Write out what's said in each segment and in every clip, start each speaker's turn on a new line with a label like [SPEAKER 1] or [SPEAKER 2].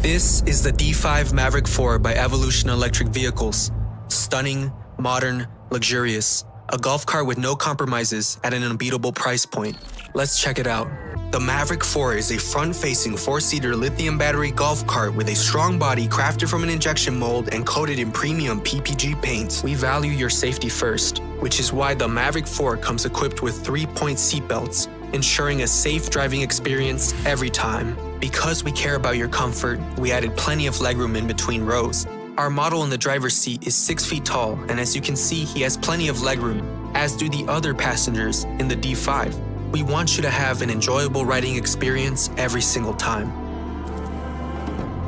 [SPEAKER 1] This is the D5 Maverick 4 by Evolution Electric Vehicles. Stunning, modern, luxurious. A golf cart with no compromises at an unbeatable price point. Let's check it out. The Maverick 4 is a front-facing 4-seater lithium battery golf cart with a strong body crafted from an injection mold and coated in premium PPG paint. We value your safety first, which is why the Maverick 4 comes equipped with 3-point seatbelts, ensuring a safe driving experience every time. Because we care about your comfort, we added plenty of legroom in between rows. Our model in the driver's seat is 6 feet tall, and as you can see, he has plenty of legroom, as do the other passengers in the D5. We want you to have an enjoyable riding experience every single time.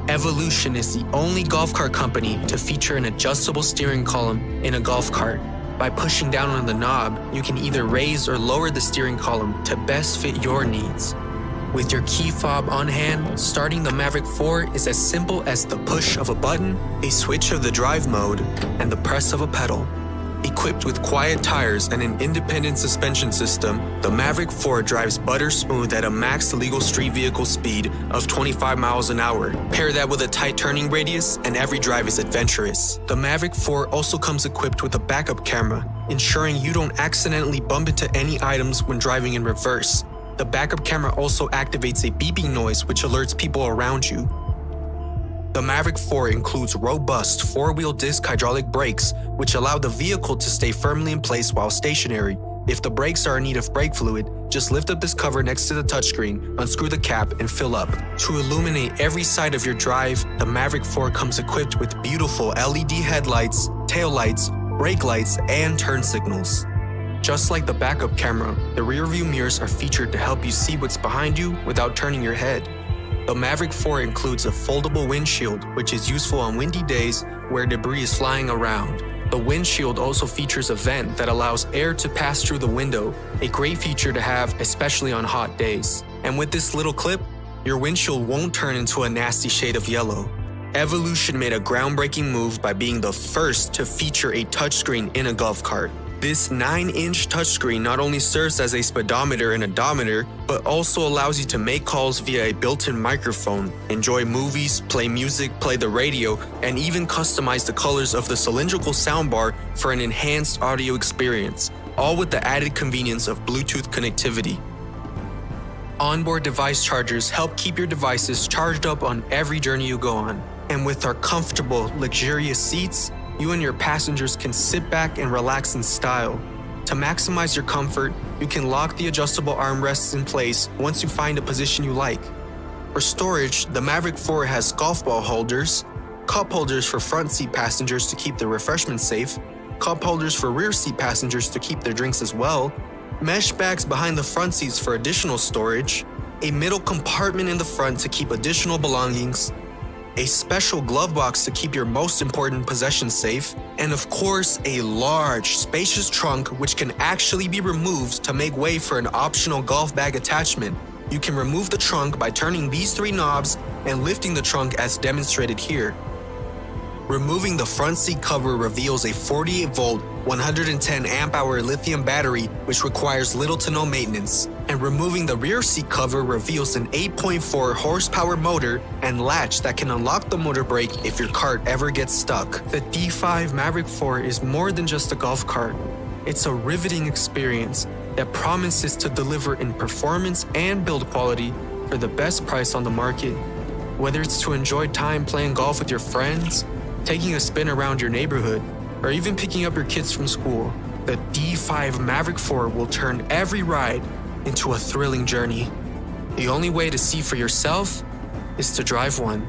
[SPEAKER 1] Evolution is the only golf cart company to feature an adjustable steering column in a golf cart. By pushing down on the knob, you can either raise or lower the steering column to best fit your needs. With your key fob on hand, starting the Maverick 4 is as simple as the push of a button, a switch of the drive mode, and the press of a pedal. Equipped with quiet tires and an independent suspension system, the Maverick 4 drives butter smooth at a max legal street vehicle speed of 25 miles an hour. Pair that with a tight turning radius, and every drive is adventurous. The Maverick 4 also comes equipped with a backup camera, ensuring you don't accidentally bump into any items when driving in reverse. The backup camera also activates a beeping noise which alerts people around you. The Maverick 4 includes robust 4-wheel disc hydraulic brakes, which allow the vehicle to stay firmly in place while stationary. If the brakes are in need of brake fluid, just lift up this cover next to the touchscreen, unscrew the cap, and fill up. To illuminate every side of your drive, the Maverick 4 comes equipped with beautiful LED headlights, taillights, brake lights, and turn signals. Just like the backup camera, the rear view mirrors are featured to help you see what's behind you without turning your head. The Maverick 4 includes a foldable windshield, which is useful on windy days where debris is flying around. The windshield also features a vent that allows air to pass through the window, a great feature to have especially on hot days. And with this little clip, your windshield won't turn into a nasty shade of yellow. Evolution made a groundbreaking move by being the first to feature a touchscreen in a golf cart. This 9-inch touchscreen not only serves as a speedometer and odometer, but also allows you to make calls via a built-in microphone, enjoy movies, play music, play the radio, and even customize the colors of the cylindrical soundbar for an enhanced audio experience, all with the added convenience of Bluetooth connectivity. Onboard device chargers help keep your devices charged up on every journey you go on. And with our comfortable, luxurious seats, you and your passengers can sit back and relax in style. To maximize your comfort, you can lock the adjustable armrests in place once you find a position you like. For storage, the Maverick 4 has golf ball holders, cup holders for front seat passengers to keep their refreshments safe, cup holders for rear seat passengers to keep their drinks as well, mesh bags behind the front seats for additional storage, a middle compartment in the front to keep additional belongings, a special glove box to keep your most important possessions safe, and of course, a large, spacious trunk which can actually be removed to make way for an optional golf bag attachment. You can remove the trunk by turning these 3 knobs and lifting the trunk as demonstrated here. Removing the front seat cover reveals a 48-volt, 110 amp-hour lithium battery which requires little to no maintenance. And removing the rear seat cover reveals an 8.4 horsepower motor and latch that can unlock the motor brake if your cart ever gets stuck. The D5 Maverick 4 is more than just a golf cart. It's a riveting experience that promises to deliver in performance and build quality for the best price on the market. Whether it's to enjoy time playing golf with your friends, taking a spin around your neighborhood, or even picking up your kids from school, the D5 Maverick 4 will turn every ride into a thrilling journey. The only way to see for yourself is to drive one.